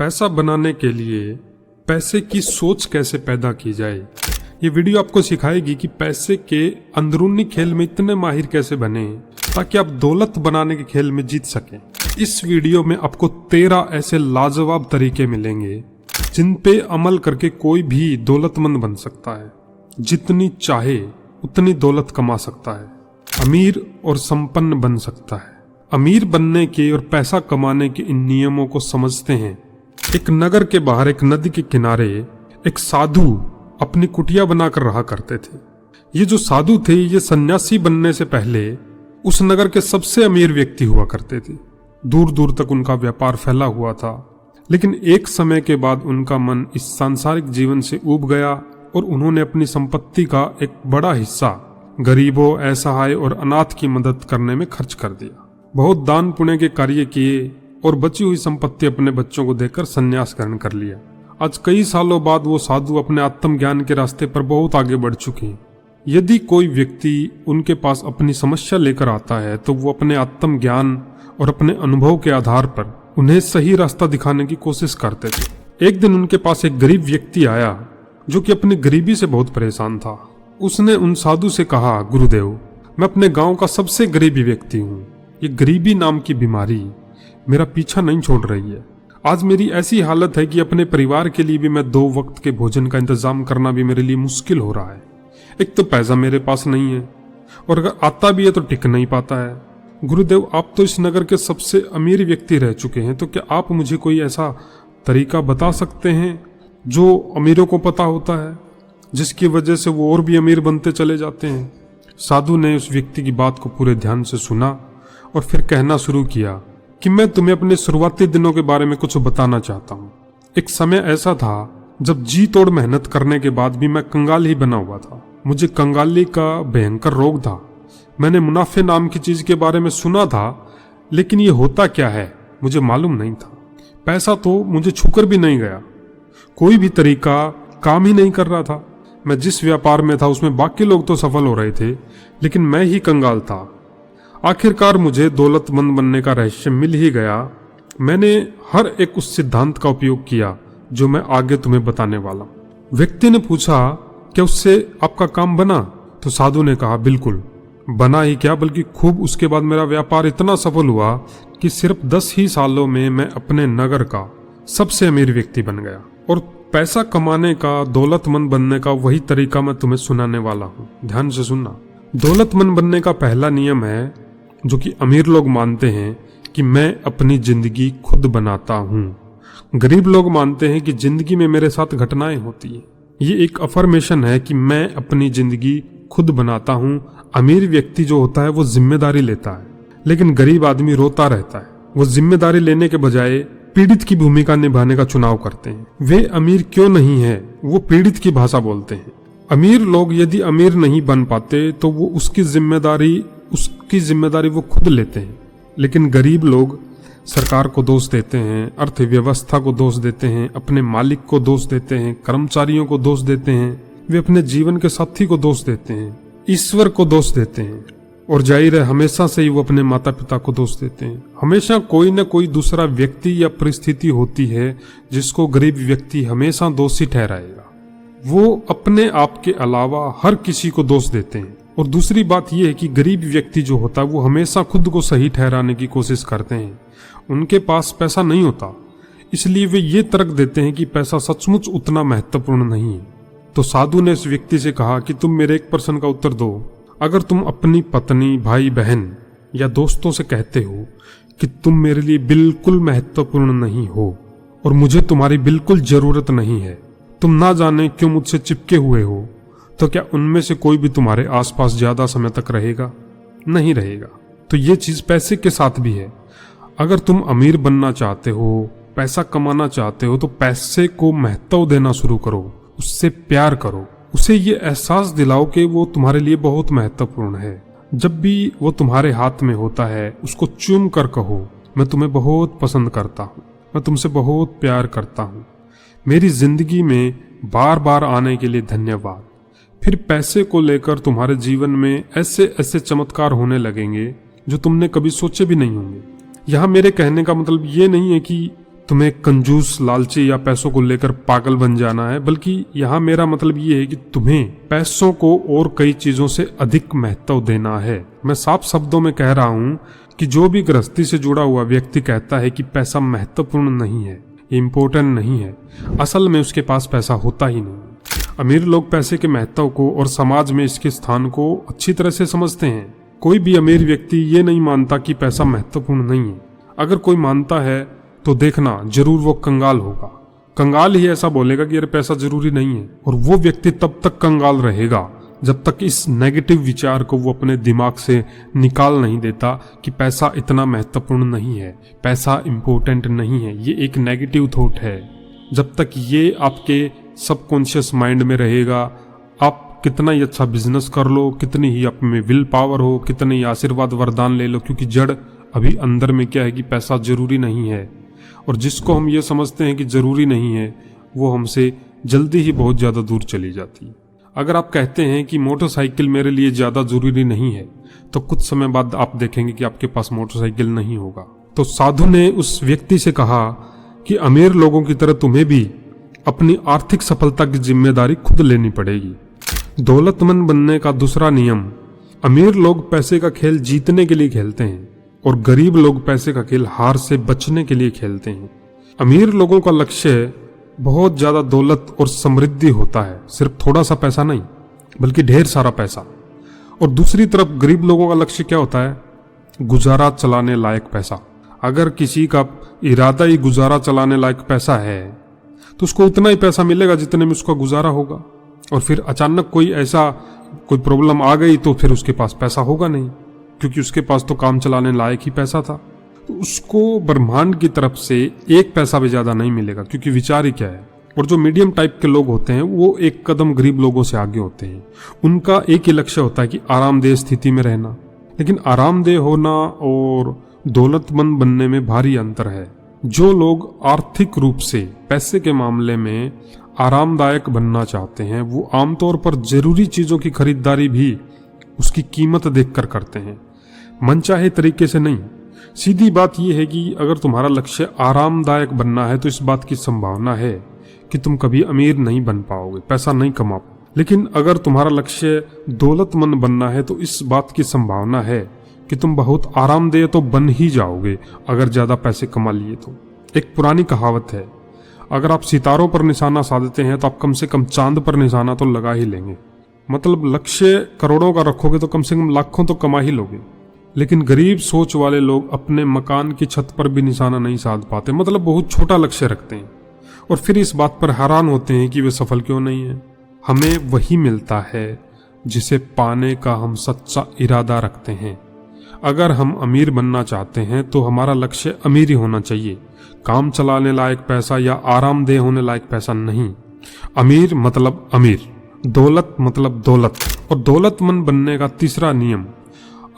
पैसा बनाने के लिए पैसे की सोच कैसे पैदा की जाए। ये वीडियो आपको सिखाएगी कि पैसे के अंदरूनी खेल में इतने माहिर कैसे बने ताकि आप दौलत बनाने के खेल में जीत सकें। इस वीडियो में आपको 13 ऐसे लाजवाब तरीके मिलेंगे जिन पे अमल करके कोई भी दौलतमंद बन सकता है, जितनी चाहे उतनी दौलत कमा सकता है, अमीर और संपन्न बन सकता है। अमीर बनने के और पैसा कमाने के इन नियमों को समझते हैं। एक नगर के बाहर एक नदी के किनारे एक साधु अपनी कुटिया बनाकर रहा करते थे। ये जो साधु थे ये सन्यासी बनने से पहले उस नगर के सबसे अमीर व्यक्ति हुआ करते थे। दूर दूर तक उनका व्यापार फैला हुआ था, लेकिन एक समय के बाद उनका मन इस सांसारिक जीवन से ऊब गया और उन्होंने अपनी संपत्ति का एक बड़ा हिस्सा गरीबों, असहाय और अनाथ की मदद करने में खर्च कर दिया। बहुत दान पुण्य के कार्य किए और बची हुई संपत्ति अपने बच्चों को देकर संन्यास ग्रहण कर लिया। आज कई सालों बाद वो साधु अपने आत्मज्ञान के रास्ते पर बहुत आगे बढ़ चुके हैं। यदि कोई व्यक्ति उनके पास अपनी समस्या लेकर आता है तो वो अपने आत्मज्ञान और अपने अनुभव के आधार पर उन्हें सही रास्ता दिखाने की कोशिश करते थे। एक दिन उनके पास एक गरीब व्यक्ति आया जो कि अपनी गरीबी से बहुत परेशान था। उसने उन साधु से कहा, गुरुदेव, मैं अपने गांव का सबसे गरीबी व्यक्ति हूँ। ये गरीबी नाम की बीमारी मेरा पीछा नहीं छोड़ रही है। आज मेरी ऐसी हालत है कि अपने परिवार के लिए भी मैं 2 वक्त के भोजन का इंतजाम करना भी मेरे लिए मुश्किल हो रहा है। एक तो पैसा मेरे पास नहीं है और अगर आता भी है तो टिक नहीं पाता है। गुरुदेव, आप तो इस नगर के सबसे अमीर व्यक्ति रह चुके हैं, तो क्या आप मुझे कोई ऐसा तरीका बता सकते हैं जो अमीरों को पता होता है, जिसकी वजह से वो और भी अमीर बनते चले जाते हैं। साधु ने उस व्यक्ति की बात को पूरे ध्यान से सुना और फिर कहना शुरू किया कि मैं तुम्हें अपने शुरुआती दिनों के बारे में कुछ बताना चाहता हूँ। एक समय ऐसा था जब जी तोड़ मेहनत करने के बाद भी मैं कंगाल ही बना हुआ था। मुझे कंगाली का भयंकर रोग था। मैंने मुनाफे नाम की चीज के बारे में सुना था, लेकिन ये होता क्या है मुझे मालूम नहीं था। पैसा तो मुझे छूकर भी नहीं गया, कोई भी तरीका काम ही नहीं कर रहा था। मैं जिस व्यापार में था उसमें बाकी लोग तो सफल हो रहे थे, लेकिन मैं ही कंगाल था। आखिरकार मुझे दौलतमंद बनने का रहस्य मिल ही गया। मैंने हर एक उस सिद्धांत का उपयोग किया जो मैं आगे तुम्हें बताने वाला हूं। व्यक्ति ने पूछा, क्या उससे आपका काम बना? तो साधु ने कहा, बिल्कुल बना ही क्या, बल्कि खूब। उसके बाद मेरा व्यापार इतना सफल हुआ कि सिर्फ 10 ही सालों में मैं अपने नगर का सबसे अमीर व्यक्ति बन गया। और पैसा कमाने का, दौलतमंद बनने का वही तरीका मैं तुम्हें सुनाने वाला हूँ। ध्यान से सुनना। दौलतमंद बनने का पहला नियम है, जो कि अमीर लोग मानते हैं, कि मैं अपनी जिंदगी खुद बनाता हूँ। गरीब लोग मानते हैं कि जिंदगी में मेरे साथ घटनाएं होती हैं। ये एक अफर्मेशन है कि मैं अपनी जिंदगी खुद बनाता हूँ। अमीर व्यक्ति जो होता है वो जिम्मेदारी लेता है, लेकिन गरीब आदमी रोता रहता है। वो जिम्मेदारी लेने के बजाय पीड़ित की भूमिका निभाने का चुनाव करते हैं। वे अमीर क्यों नहीं है, वो पीड़ित की भाषा बोलते हैं। अमीर लोग यदि अमीर नहीं बन पाते तो वो उसकी जिम्मेदारी वो खुद लेते हैं, लेकिन गरीब लोग सरकार को दोष देते हैं, अर्थव्यवस्था को दोष देते हैं, अपने मालिक को दोष देते हैं, कर्मचारियों को दोष देते हैं, वे अपने जीवन के साथी को दोष देते हैं, ईश्वर को दोष देते हैं, और जाहिर है हमेशा से ही वो अपने माता पिता को दोष देते हैं। हमेशा कोई न कोई दूसरा व्यक्ति या परिस्थिति होती है जिसको गरीब व्यक्ति हमेशा दोषी ठहराएगा। वो अपने आप के अलावा हर किसी को दोष देते हैं। और दूसरी बात यह है कि गरीब व्यक्ति जो होता है वो हमेशा खुद को सही ठहराने की कोशिश करते हैं। उनके पास पैसा नहीं होता, इसलिए वे ये तर्क देते हैं कि पैसा सचमुच उतना महत्वपूर्ण नहीं है। तो साधु ने इस व्यक्ति से कहा कि तुम मेरे एक प्रश्न का उत्तर दो। अगर तुम अपनी पत्नी, भाई बहन या दोस्तों से कहते हो कि तुम मेरे लिए बिल्कुल महत्वपूर्ण नहीं हो और मुझे तुम्हारी बिल्कुल जरूरत नहीं है, तुम ना जाने क्यों मुझसे चिपके हुए हो, तो क्या उनमें से कोई भी तुम्हारे आसपास ज्यादा समय तक रहेगा? नहीं रहेगा। तो ये चीज पैसे के साथ भी है। अगर तुम अमीर बनना चाहते हो, पैसा कमाना चाहते हो, तो पैसे को महत्व देना शुरू करो, उससे प्यार करो, उसे ये एहसास दिलाओ कि वो तुम्हारे लिए बहुत महत्वपूर्ण है। जब भी वो तुम्हारे हाथ में होता है उसको चूम कर कहो, मैं तुम्हें बहुत पसंद करता हूँ, मैं तुमसे बहुत प्यार करता हूँ, मेरी जिंदगी में बार बार आने के लिए धन्यवाद। फिर पैसे को लेकर तुम्हारे जीवन में ऐसे ऐसे चमत्कार होने लगेंगे जो तुमने कभी सोचे भी नहीं होंगे। यहाँ मेरे कहने का मतलब ये नहीं है कि तुम्हें कंजूस, लालची या पैसों को लेकर पागल बन जाना है, बल्कि यहाँ मेरा मतलब ये है कि तुम्हें पैसों को और कई चीजों से अधिक महत्व देना है। मैं साफ शब्दों में कह रहा हूँ कि जो भी गृहस्थी से जुड़ा हुआ व्यक्ति कहता है कि पैसा महत्वपूर्ण नहीं है, इम्पोर्टेंट नहीं है, असल में उसके पास पैसा होता ही नहीं। अमीर लोग पैसे के महत्व को और समाज में इसके स्थान को अच्छी तरह से समझते हैं। कोई भी अमीर व्यक्ति ये नहीं मानता कि पैसा महत्वपूर्ण नहीं है। अगर कोई मानता है तो देखना जरूर वो कंगाल होगा। कंगाल ही ऐसा बोलेगा कि यार पैसा जरूरी नहीं है, और वो व्यक्ति तब तक कंगाल रहेगा जब तक इस नेगेटिव विचार को वो अपने दिमाग से निकाल नहीं देता कि पैसा इतना महत्वपूर्ण नहीं है, पैसा इम्पोर्टेंट नहीं है। ये एक नेगेटिव थॉट है। जब तक ये आपके सबकॉन्शियस माइंड में रहेगा, आप कितना ही अच्छा बिजनेस कर लो, कितनी ही आप में विल पावर हो, कितने ही आशीर्वाद वरदान ले लो, क्योंकि जड़ अभी अंदर में क्या है कि पैसा जरूरी नहीं है। और जिसको हम ये समझते हैं कि जरूरी नहीं है, वो हमसे जल्दी ही बहुत ज्यादा दूर चली जाती है। अगर आप कहते हैं कि मोटरसाइकिल मेरे लिए ज्यादा जरूरी नहीं है, तो कुछ समय बाद आप देखेंगे कि आपके पास मोटरसाइकिल नहीं होगा। तो साधु ने उस व्यक्ति से कहा कि अमीर लोगों की तरह तुम्हें भी अपनी आर्थिक सफलता की जिम्मेदारी खुद लेनी पड़ेगी। दौलतमंद बनने का दूसरा नियम, अमीर लोग पैसे का खेल जीतने के लिए खेलते हैं और गरीब लोग पैसे का खेल हार से बचने के लिए खेलते हैं। अमीर लोगों का लक्ष्य बहुत ज्यादा दौलत और समृद्धि होता है, सिर्फ थोड़ा सा पैसा नहीं बल्कि ढेर सारा पैसा। और दूसरी तरफ गरीब लोगों का लक्ष्य क्या होता है? गुजारा चलाने लायक पैसा। अगर किसी का इरादा ही गुजारा चलाने लायक पैसा है तो उसको उतना ही पैसा मिलेगा जितने में उसका गुजारा होगा, और फिर अचानक कोई प्रॉब्लम आ गई तो फिर उसके पास पैसा होगा नहीं, क्योंकि उसके पास तो काम चलाने लायक ही पैसा था। तो उसको ब्रह्मांड की तरफ से एक पैसा भी ज्यादा नहीं मिलेगा, क्योंकि विचार ही क्या है। और जो मीडियम टाइप के लोग होते हैं वो एक कदम गरीब लोगों से आगे होते हैं। उनका एक ही लक्ष्य होता है कि आरामदेह स्थिति में रहना। लेकिन आरामदेह होना और दौलतमंद बनने में भारी अंतर है। जो लोग आर्थिक रूप से पैसे के मामले में आरामदायक बनना चाहते हैं, वो आमतौर पर जरूरी चीजों की खरीदारी भी उसकी कीमत देखकर करते हैं, मनचाहे तरीके से नहीं। सीधी बात यह है कि अगर तुम्हारा लक्ष्य आरामदायक बनना है तो इस बात की संभावना है कि तुम कभी अमीर नहीं बन पाओगे, पैसा नहीं कमा पाओगे। लेकिन अगर तुम्हारा लक्ष्य दौलतमंद बनना है तो इस बात की संभावना है कि तुम बहुत आरामदेह तो बन ही जाओगे अगर ज्यादा पैसे कमा लिए तो। एक पुरानी कहावत है, अगर आप सितारों पर निशाना साधते हैं तो आप कम से कम चांद पर निशाना तो लगा ही लेंगे। मतलब लक्ष्य करोड़ों का रखोगे तो कम से कम लाखों तो कमा ही लोगे। लेकिन गरीब सोच वाले लोग अपने मकान की छत पर भी निशाना नहीं साध पाते, मतलब बहुत छोटा लक्ष्य रखते हैं, और फिर इस बात पर हैरान होते हैं कि वे सफल क्यों नहीं है। हमें वही मिलता है जिसे पाने का हम सच्चा इरादा रखते हैं। अगर हम अमीर बनना चाहते हैं तो हमारा लक्ष्य अमीर ही होना चाहिए, काम चलाने लायक पैसा या आरामदेह होने लायक पैसा नहीं। अमीर मतलब अमीर, दौलत मतलब दौलत। और दौलतमंद बनने का तीसरा नियम,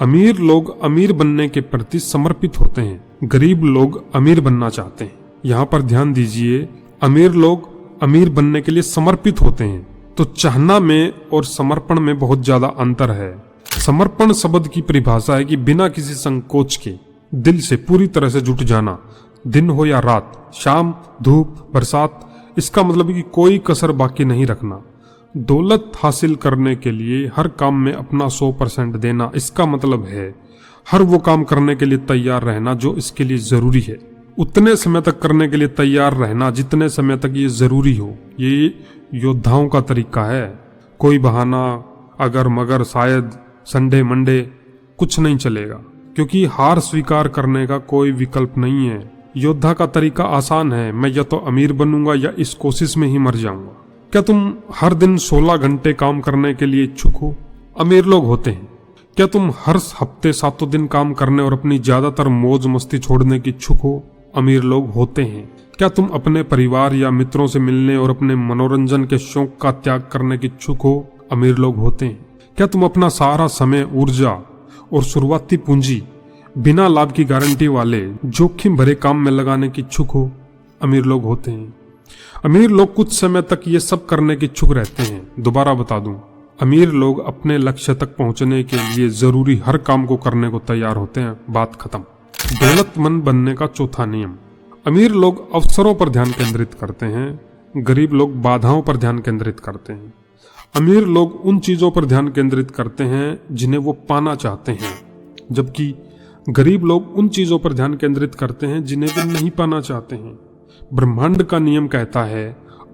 अमीर लोग अमीर बनने के प्रति समर्पित होते हैं, गरीब लोग अमीर बनना चाहते हैं। यहाँ पर ध्यान दीजिए, अमीर लोग अमीर बनने के लिए समर्पित होते हैं, तो चाहना में और समर्पण में बहुत ज्यादा अंतर है। समर्पण शब्द की परिभाषा है कि बिना किसी संकोच के दिल से पूरी तरह से जुट जाना, दिन हो या रात, शाम, धूप, बरसात, इसका मतलब है कि कोई कसर बाकी नहीं रखना। दौलत हासिल करने के लिए हर काम में अपना 100% देना, इसका मतलब है हर वो काम करने के लिए तैयार रहना जो इसके लिए जरूरी है, उतने समय तक करने के लिए तैयार रहना जितने समय तक ये जरूरी हो। ये योद्धाओं का तरीका है। कोई बहाना, अगर मगर, शायद, संडे मंडे कुछ नहीं चलेगा, क्योंकि हार स्वीकार करने का कोई विकल्प नहीं है। योद्धा का तरीका आसान है, मैं या तो अमीर बनूंगा या इस कोशिश में ही मर जाऊंगा। क्या तुम हर दिन 16 घंटे काम करने के लिए इच्छुक हो? अमीर लोग होते हैं। क्या तुम हर हफ्ते 7 दिन काम करने और अपनी ज्यादातर मौज मस्ती छोड़ने की इच्छुक हो? अमीर लोग होते हैं। क्या तुम अपने परिवार या मित्रों से मिलने और अपने मनोरंजन के शौक का त्याग करने की इच्छुक हो? अमीर लोग होते हैं। क्या तुम अपना सारा समय, ऊर्जा और शुरुआती पूंजी बिना लाभ की गारंटी वाले जोखिम भरे काम में लगाने की इच्छुक हो? अमीर लोग होते हैं। अमीर लोग कुछ समय तक ये सब करने की इच्छुक रहते हैं। दोबारा बता दूं, अमीर लोग अपने लक्ष्य तक पहुंचने के लिए जरूरी हर काम को करने को तैयार होते हैं। बात खत्म। दौलतमंद बनने का चौथा नियम, अमीर लोग अवसरों पर ध्यान केंद्रित करते हैं, गरीब लोग बाधाओं पर ध्यान केंद्रित करते हैं। अमीर लोग उन चीजों पर ध्यान केंद्रित करते हैं जिन्हें वो पाना चाहते हैं, जबकि गरीब लोग उन चीजों पर ध्यान केंद्रित करते हैं जिन्हें वे नहीं पाना चाहते हैं। ब्रह्मांड का नियम कहता है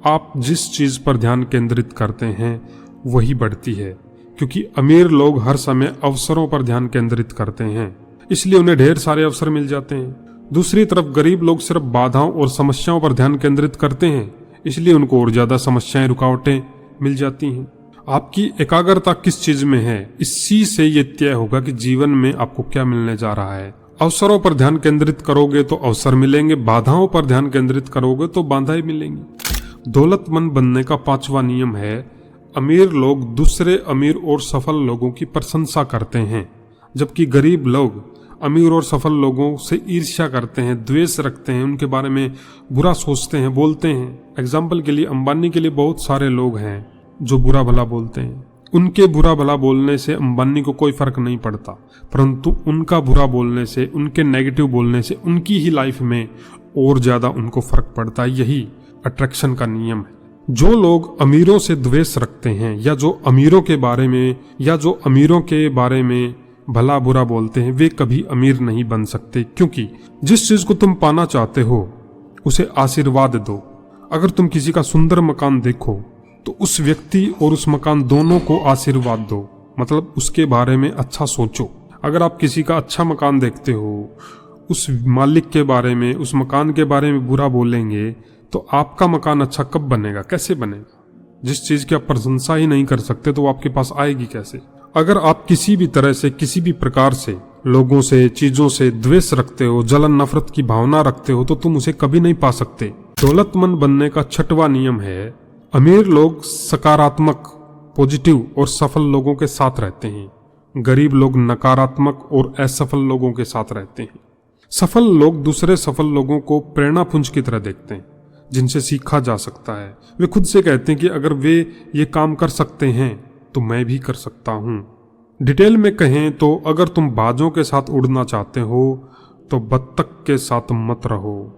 आप जिस चीज पर ध्यान केंद्रित करते हैं वही बढ़ती है, क्योंकि अमीर लोग हर समय अवसरों पर ध्यान केंद्रित करते हैं, इसलिए उन्हें ढेर सारे अवसर मिल जाते हैं। दूसरी तरफ गरीब लोग सिर्फ बाधाओं और समस्याओं पर ध्यान केंद्रित करते हैं, इसलिए उनको और ज्यादा समस्याएं, रुकावटें मिल जाती हैं। आपकी एकाग्रता किस चीज में है, इसी से ये तय होगा कि जीवन में आपको क्या मिलने जा रहा है। अवसरों पर ध्यान केंद्रित करोगे तो अवसर मिलेंगे, बाधाओं पर ध्यान केंद्रित करोगे तो बाधाएं मिलेंगी। दौलतमंद बनने का 5वां नियम है अमीर लोग दूसरे अमीर और सफल लोगों की प्रशंसा करते हैं, जबकि गरीब लोग अमीर और सफल लोगों से ईर्ष्या करते हैं, द्वेष रखते हैं, उनके बारे में बुरा सोचते हैं, बोलते हैं। एग्जाम्पल के लिए अंबानी के लिए बहुत सारे लोग हैं जो बुरा भला बोलते हैं। उनके बुरा भला बोलने से अंबानी को कोई फर्क नहीं पड़ता, परंतु उनका बुरा बोलने से, उनके नेगेटिव बोलने से उनकी ही लाइफ में और ज्यादा उनको फर्क पड़ता है। यही अट्रैक्शन का नियम है। जो लोग अमीरों से द्वेष रखते हैं या जो अमीरों के बारे में भला बुरा बोलते हैं, वे कभी अमीर नहीं बन सकते, क्योंकि जिस चीज को तुम पाना चाहते हो उसे आशीर्वाद दो। अगर तुम किसी का सुंदर मकान देखो तो उस व्यक्ति और उस मकान दोनों को आशीर्वाद दो, मतलब उसके बारे में अच्छा सोचो। अगर आप किसी का अच्छा मकान देखते हो, उस मालिक के बारे में, उस मकान के बारे में बुरा बोलेंगे तो आपका मकान अच्छा कब बनेगा, कैसे बनेगा? जिस चीज की आप प्रशंसा ही नहीं कर सकते तो वो आपके पास आएगी कैसे? अगर आप किसी भी तरह से, किसी भी प्रकार से लोगों से, चीजों से द्वेष रखते हो, जलन नफरत की भावना रखते हो, तो तुम उसे कभी नहीं पा सकते। दौलतमंद बनने का 6वां नियम है अमीर लोग सकारात्मक, पॉजिटिव और सफल लोगों के साथ रहते हैं, गरीब लोग नकारात्मक और असफल लोगों के साथ रहते हैं। सफल लोग दूसरे सफल लोगों को प्रेरणापुंज की तरह देखते हैं, जिनसे सीखा जा सकता है। वे खुद से कहते हैं कि अगर वे ये काम कर सकते हैं तो मैं भी कर सकता हूँ। डिटेल में कहें तो अगर तुम बाजों के साथ उड़ना चाहते हो तो बत्तख के साथ मत रहो।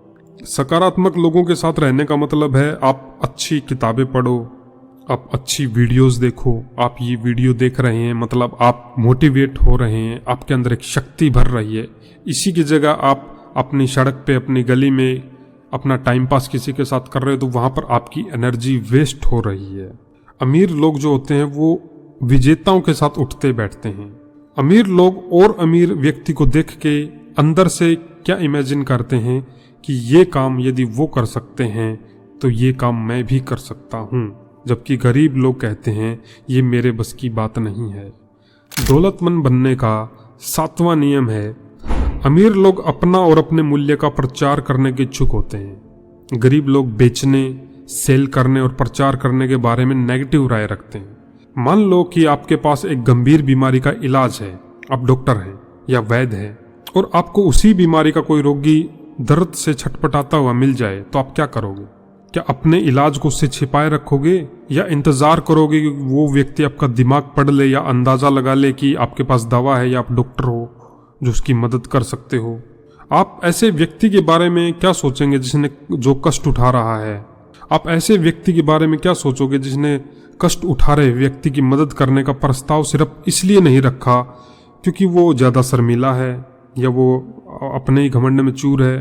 सकारात्मक लोगों के साथ रहने का मतलब है आप अच्छी किताबें पढ़ो, आप अच्छी वीडियोस देखो। आप ये वीडियो देख रहे हैं मतलब आप मोटिवेट हो रहे हैं, आपके अंदर एक शक्ति भर रही है। इसी की जगह आप अपनी सड़क पे, अपनी गली में अपना टाइम पास किसी के साथ कर रहे हो तो वहां पर आपकी एनर्जी वेस्ट हो रही है। अमीर लोग जो होते हैं वो विजेताओं के साथ उठते बैठते हैं। अमीर लोग और अमीर व्यक्ति को देख के अंदर से क्या इमेजिन करते हैं कि ये काम यदि वो कर सकते हैं तो ये काम मैं भी कर सकता हूँ, जबकि गरीब लोग कहते हैं ये मेरे बस की बात नहीं है। दौलतमंद बनने का 7वां नियम है अमीर लोग अपना और अपने मूल्य का प्रचार करने के इच्छुक होते हैं, गरीब लोग बेचने, सेल करने और प्रचार करने के बारे में नेगेटिव राय रखते हैं। मान लो कि आपके पास एक गंभीर बीमारी का इलाज है, आप डॉक्टर हैं या वैद्य हैं और आपको उसी बीमारी का कोई रोगी दर्द से छटपटाता हुआ मिल जाए तो आप क्या करोगे? क्या अपने इलाज को उससे छिपाए रखोगे या इंतजार करोगे कि वो व्यक्ति आपका दिमाग पढ़ ले या अंदाजा लगा ले कि आपके पास दवा है या आप डॉक्टर हो जो उसकी मदद कर सकते हो? आप ऐसे व्यक्ति के बारे में क्या सोचेंगे जो कष्ट उठा रहा है? आप ऐसे व्यक्ति के बारे में क्या सोचोगे जिसने कष्ट उठा रहे व्यक्ति की मदद करने का प्रस्ताव सिर्फ इसलिए नहीं रखा क्योंकि वो ज्यादा शर्मीला है या वो अपने ही घमंड में चूर है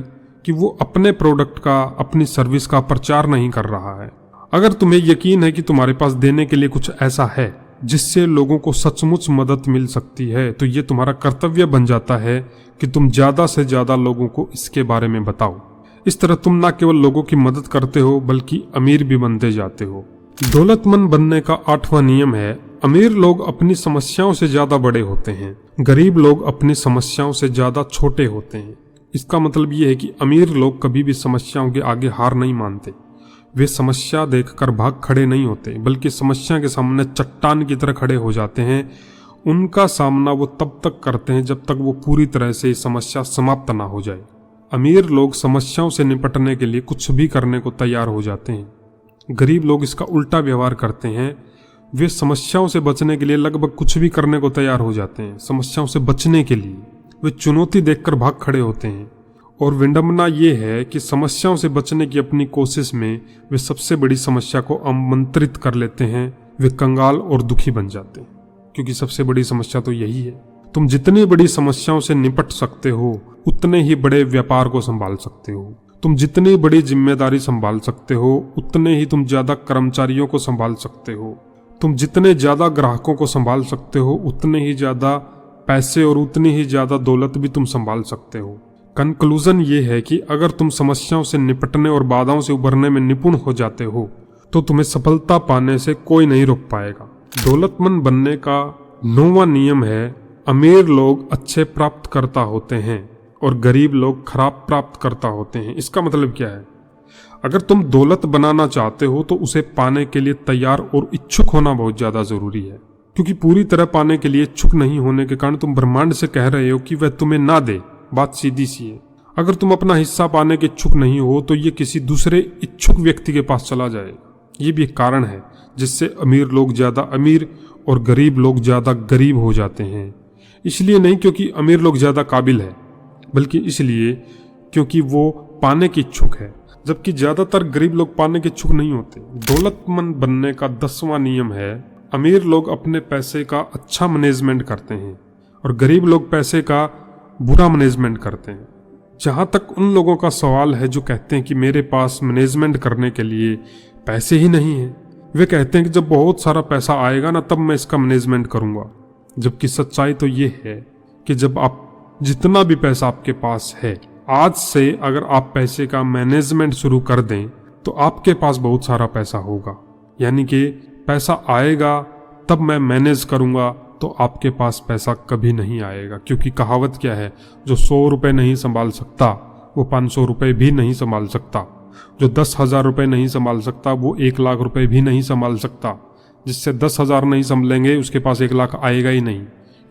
कि वो अपने प्रोडक्ट का, अपनी सर्विस का प्रचार नहीं कर रहा है। अगर तुम्हें यकीन है कि तुम्हारे पास देने के लिए कुछ ऐसा है जिससे लोगों को सचमुच मदद मिल सकती है तो ये तुम्हारा कर्तव्य बन जाता है कि तुम ज्यादा से ज्यादा लोगों को इसके बारे में बताओ। इस तरह तुम ना केवल लोगों की मदद करते हो बल्कि अमीर भी बनते जाते हो। दौलतमंद बनने का 8वां नियम है अमीर लोग अपनी समस्याओं से ज्यादा बड़े होते हैं, गरीब लोग अपनी समस्याओं से ज्यादा छोटे होते हैं। इसका मतलब ये है कि अमीर लोग कभी भी समस्याओं के आगे हार नहीं मानते। वे समस्या देखकर भाग खड़े नहीं होते बल्कि समस्या के सामने चट्टान की तरह खड़े हो जाते हैं। उनका सामना वो तब तक करते हैं जब तक वो पूरी तरह से समस्या समाप्त ना हो जाए। अमीर लोग समस्याओं से निपटने के लिए कुछ भी करने को तैयार हो जाते हैं, गरीब लोग इसका उल्टा व्यवहार करते हैं। वे समस्याओं से बचने के लिए लगभग कुछ भी करने को तैयार हो जाते हैं। समस्याओं से बचने के लिए वे चुनौती देखकर भाग खड़े होते हैं और विडंबना ये है कि समस्याओं से बचने की अपनी कोशिश में वे सबसे बड़ी समस्या को आमंत्रित कर लेते हैं। वे कंगाल और दुखी बन जाते हैं, क्योंकि सबसे बड़ी समस्या तो यही है। तुम जितनी बड़ी समस्याओं से निपट सकते हो उतने ही बड़े व्यापार को संभाल सकते हो। तुम जितनी बड़ी जिम्मेदारी संभाल सकते हो उतने ही तुम ज्यादा कर्मचारियों को संभाल सकते हो। तुम जितने ज्यादा ग्राहकों को संभाल सकते हो उतने ही ज्यादा पैसे और उतनी ही ज्यादा दौलत भी तुम संभाल सकते हो। कंक्लूजन ये है कि अगर तुम समस्याओं से निपटने और बाधाओं से उभरने में निपुण हो जाते हो तो तुम्हें सफलता पाने से कोई नहीं रोक पाएगा। दौलतमंद बनने का 9वां नियम है, अमीर लोग अच्छे प्राप्त करता होते हैं और गरीब लोग खराब प्राप्त करता होते हैं। इसका मतलब क्या है? अगर तुम दौलत बनाना चाहते हो तो उसे पाने के लिए तैयार और इच्छुक होना बहुत ज्यादा जरूरी है, क्योंकि पूरी तरह पाने के लिए इच्छुक नहीं होने के कारण तुम ब्रह्मांड से कह रहे हो कि वह तुम्हें ना दे। बात सीधी सी है। अगर तुम अपना हिस्सा पाने के इच्छुक नहीं हो तो ये किसी दूसरे इच्छुक व्यक्ति के पास चला जाएगा। ये भी एक कारण है जिससे अमीर लोग ज्यादा अमीर और गरीब लोग ज्यादा गरीब हो जाते हैं। इसलिए नहीं क्योंकि अमीर लोग ज्यादा काबिल है, बल्कि इसलिए क्योंकि वो पाने के इच्छुक है, जबकि ज्यादातर गरीब लोग पाने के इच्छुक नहीं होते। दौलतमंद बनने का 10वां नियम है, अमीर लोग अपने पैसे का अच्छा मैनेजमेंट करते हैं और गरीब लोग पैसे का बुरा मैनेजमेंट करते हैं। जहां तक उन लोगों का सवाल है जो कहते हैं कि मेरे पास मैनेजमेंट करने के लिए पैसे ही नहीं है, वे कहते हैं कि जब बहुत सारा पैसा आएगा ना तब मैं इसका मैनेजमेंट करूंगा। जबकि सच्चाई तो ये है कि जब आप जितना भी पैसा आपके पास है, आज से अगर आप पैसे का मैनेजमेंट शुरू कर दें तो आपके पास बहुत सारा पैसा होगा। यानी कि पैसा आएगा तब मैं मैनेज करूंगा तो आपके पास पैसा कभी नहीं आएगा। क्योंकि कहावत क्या है, जो 100 रुपये नहीं संभाल सकता वो 500 रुपये भी नहीं संभाल सकता। जो 10,000 रुपये नहीं संभाल सकता वो 1 लाख रुपए भी नहीं संभाल सकता। जिससे 10,000 नहीं संभलेंगे उसके पास 1 लाख आएगा ही नहीं।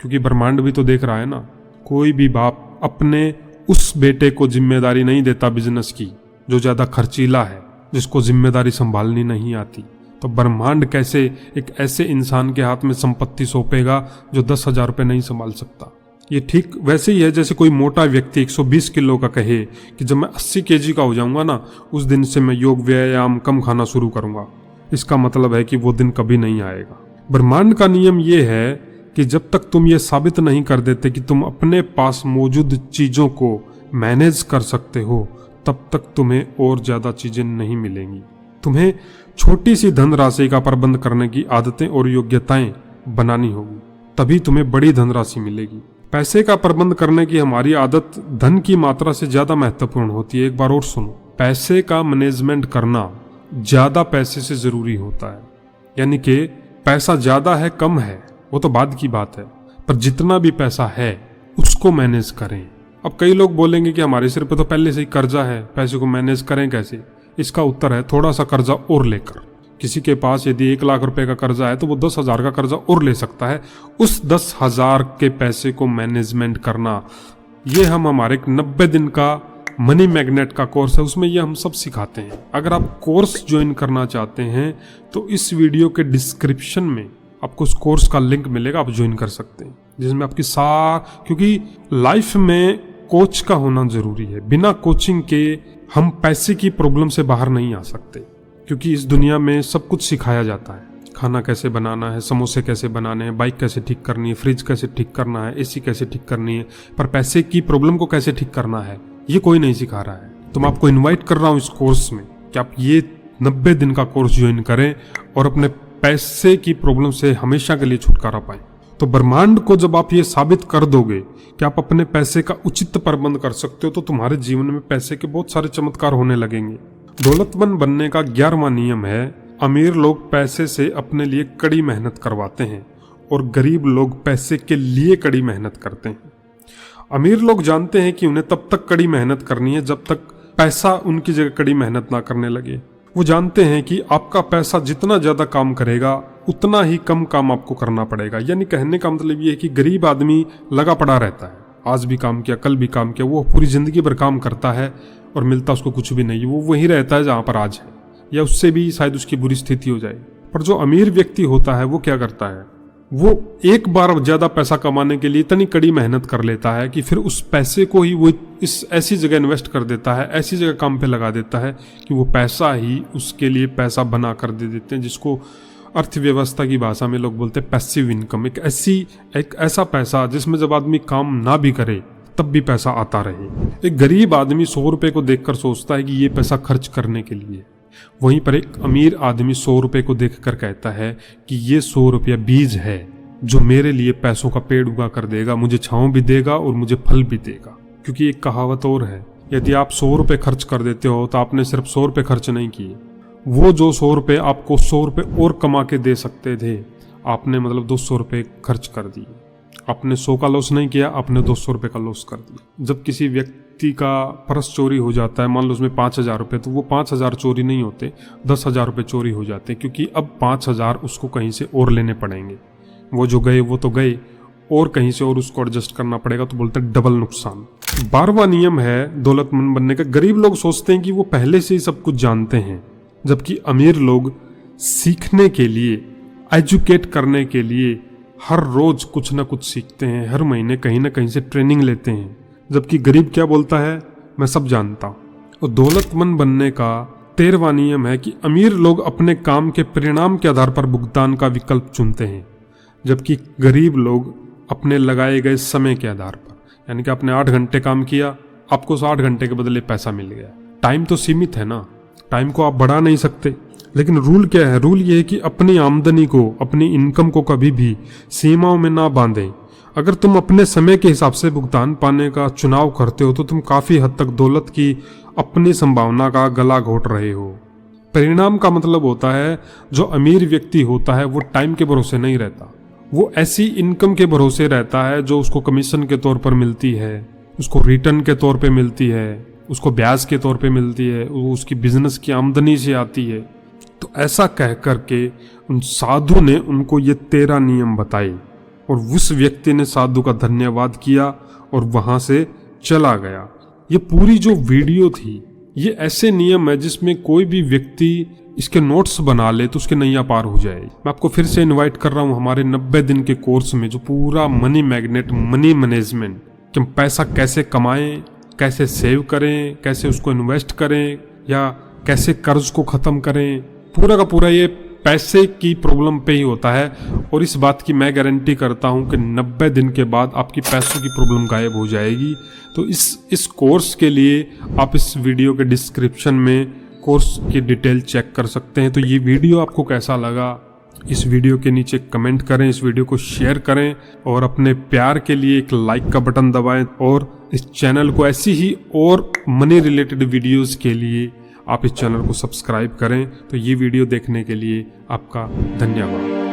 क्योंकि ब्रह्मांड भी तो देख रहा है ना। कोई भी बाप अपने उस बेटे को जिम्मेदारी नहीं देता बिजनेस की जो ज्यादा खर्चीला है, जिसको जिम्मेदारी संभालनी नहीं आती। तो ब्रह्मांड कैसे एक ऐसे इंसान के हाथ में संपत्ति सौंपेगा जो 10,000 रुपये नहीं संभाल सकता। ये ठीक वैसे ही है जैसे कोई मोटा व्यक्ति 120 किलो का कहे कि जब मैं 80 केजी का हो जाऊंगा ना उस दिन से मैं योग व्यायाम कम खाना शुरू करूंगा। इसका मतलब है कि वो दिन कभी नहीं आएगा। ब्रह्मांड का नियम ये है कि जब तक तुम ये साबित नहीं कर देते कि तुम अपने पास मौजूद चीजों को मैनेज कर सकते हो तब तक तुम्हें और ज्यादा चीजें नहीं मिलेंगी। तुम्हें छोटी सी धनराशि का प्रबंध करने की आदतें और योग्यताएं बनानी होगी, तभी तुम्हें बड़ी धनराशि मिलेगी। पैसे का प्रबंध करने की हमारी आदत धन की मात्रा से ज्यादा महत्वपूर्ण होती है। एक बार और सुनो, पैसे का मैनेजमेंट करना ज्यादा पैसे से जरूरी होता है। यानी कि पैसा ज्यादा है कम है वो तो बाद की बात है, पर जितना भी पैसा है उसको मैनेज करें। अब कई लोग बोलेंगे कि हमारे सिर पे तो पहले से ही कर्जा है, पैसे को मैनेज करें कैसे? इसका उत्तर है थोड़ा सा कर्जा और लेकर। किसी के पास यदि 1 लाख रुपए का कर्जा है तो वो 10,000 का कर्जा और ले सकता है। उस 10,000 के पैसे को मैनेजमेंट करना, ये हम हमारे 90 दिन का मनी मैग्नेट का कोर्स है, उसमें ये हम सब सिखाते हैं। अगर आप कोर्स ज्वाइन करना चाहते हैं तो इस वीडियो के डिस्क्रिप्शन में आपको उस कोर्स का लिंक मिलेगा, आप ज्वाइन कर सकते हैं। जिसमें आपकी क्योंकि लाइफ में कोच का होना जरूरी है। बिना कोचिंग के हम पैसे की प्रॉब्लम से बाहर नहीं आ सकते, क्योंकि इस दुनिया में सब कुछ सिखाया जाता है। खाना कैसे बनाना है, समोसे कैसे बनाने हैं, बाइक कैसे ठीक करनी है, फ्रिज कैसे ठीक करना है, एसी कैसे ठीक करनी है, पर पैसे की प्रॉब्लम को कैसे ठीक करना है ये कोई नहीं सिखा रहा है। तो मैं आपको इन्वाइट कर रहा हूँ इस कोर्स में कि आप ये 90 दिन का कोर्स ज्वाइन करें और अपने पैसे की प्रॉब्लम से हमेशा के लिए छुटकारा पाएं। तो ब्रह्मांड को जब आप ये साबित कर दोगे कि आप अपने पैसे का उचित प्रबंध कर सकते हो तो तुम्हारे जीवन में पैसे के बहुत सारे चमत्कार होने लगेंगे। दौलतमंद बनने का 11वां नियम है, अमीर लोग पैसे से अपने लिए कड़ी मेहनत करवाते हैं और गरीब लोग पैसे के लिए कड़ी मेहनत करते हैं। अमीर लोग जानते हैं कि उन्हें तब तक कड़ी मेहनत करनी है जब तक पैसा उनकी जगह कड़ी मेहनत ना करने लगे। वो जानते हैं कि आपका पैसा जितना ज्यादा काम करेगा उतना ही कम काम आपको करना पड़ेगा। यानी कहने का मतलब ये है कि गरीब आदमी लगा पड़ा रहता है, आज भी काम किया कल भी काम किया, वो पूरी जिंदगी भर काम करता है और मिलता उसको कुछ भी नहीं। वो वहीं रहता है जहां पर आज है, या उससे भी शायद उसकी बुरी स्थिति हो जाए। पर जो अमीर व्यक्ति होता है वो क्या करता है, वो एक बार ज्यादा पैसा कमाने के लिए इतनी कड़ी मेहनत कर लेता है कि फिर उस पैसे को ही वो इस ऐसी जगह इन्वेस्ट कर देता है, ऐसी जगह काम पे लगा देता है कि वो पैसा ही उसके लिए पैसा बना कर दे देते हैं, जिसको अर्थव्यवस्था की भाषा में लोग बोलते हैं पैसिव इनकम। एक ऐसा पैसा जिसमें जब आदमी काम ना भी करे तब भी पैसा आता रहे। एक गरीब आदमी 100 रुपए को देखकर सोचता है कि ये पैसा खर्च करने के लिए, वहीं पर एक अमीर आदमी 100 रुपए को देखकर कहता है कि ये 100 रुपया बीज है जो मेरे लिए पैसों का पेड़ उगा कर देगा, मुझे छांव भी देगा और मुझे फल भी देगा। क्योंकि एक कहावत और है, यदि आप 100 रुपए खर्च कर देते हो तो आपने सिर्फ 100 रुपए खर्च नहीं किए, वो जो 100 रुपए आपको 100 रुपए और कमा के दे सकते थे, आपने मतलब 200 रुपए खर्च कर दिए। आपने 100 का लॉस नहीं किया, आपने 200 रुपए का लॉस कर दिया। जब किसी व्यक्ति का पर्स चोरी हो जाता है, मान लो उसमें 5,000 रुपए, तो वो 5,000 चोरी नहीं होते, 10,000 रुपए चोरी हो जाते, क्योंकि अब 5,000 उसको कहीं से और लेने पड़ेंगे। वो जो गए वो तो गए, और कहीं से और उसको एडजस्ट करना पड़ेगा, तो बोलते हैं डबल नुकसान। 12वां नियम है दौलतमंद बनने का। गरीब लोग सोचते हैं कि वो पहले से ही सब कुछ जानते हैं, जबकि अमीर लोग सीखने के लिए, एजुकेट करने के लिए हर रोज कुछ ना कुछ सीखते हैं, हर महीने कहीं ना कहीं से ट्रेनिंग लेते हैं। जबकि गरीब क्या बोलता है, मैं सब जानता हूं। और दौलतमंद बनने का 13वां नियम है कि अमीर लोग अपने काम के परिणाम के आधार पर भुगतान का विकल्प चुनते हैं, जबकि गरीब लोग अपने लगाए गए समय के आधार पर, यानी कि आपने 8 घंटे काम किया, आपको 60 घंटे के बदले पैसा मिल गया। टाइम तो सीमित है ना, टाइम को आप बढ़ा नहीं सकते। लेकिन रूल क्या है, रूल ये है कि अपनी आमदनी को, अपनी इनकम को कभी भी सीमाओं में ना बांधें। अगर तुम अपने समय के हिसाब से भुगतान पाने का चुनाव करते हो तो तुम काफी हद तक दौलत की अपनी संभावना का गला घोट रहे हो। परिणाम का मतलब होता है, जो अमीर व्यक्ति होता है वो टाइम के भरोसे नहीं रहता, वो ऐसी इनकम के भरोसे रहता है जो उसको कमीशन के तौर पर मिलती है, उसको रिटर्न के तौर पे मिलती है, उसको ब्याज के तौर पे मिलती है, वो उसकी बिजनेस की आमदनी से आती है। तो ऐसा कह करके उन साधु ने उनको ये 13 नियम बताए और उस व्यक्ति ने साधु का धन्यवाद किया और वहां से चला गया। ये पूरी जो वीडियो थी, ये ऐसे नियम है जिसमें कोई भी व्यक्ति इसके नोट्स बना ले तो उसके नैया पार हो जाए। मैं आपको फिर से इनवाइट कर रहा हूँ हमारे 90 दिन के कोर्स में, जो पूरा मनी मैग्नेट, मनी मैनेजमेंट, कि हम पैसा कैसे कमाएं, कैसे सेव करें, कैसे उसको इन्वेस्ट करें, या कैसे कर्ज को खत्म करें, पूरा का पूरा ये पैसे की प्रॉब्लम पे ही होता है। और इस बात की मैं गारंटी करता हूं कि 90 दिन के बाद आपकी पैसों की प्रॉब्लम गायब हो जाएगी। तो इस कोर्स के लिए आप इस वीडियो के डिस्क्रिप्शन में कोर्स की डिटेल चेक कर सकते हैं। तो ये वीडियो आपको कैसा लगा, इस वीडियो के नीचे कमेंट करें, इस वीडियो को शेयर करें और अपने प्यार के लिए एक लाइक का बटन दबाएं। और इस चैनल को ऐसी ही और मनी रिलेटेड वीडियोस के लिए आप इस चैनल को सब्सक्राइब करें। तो ये वीडियो देखने के लिए आपका धन्यवाद।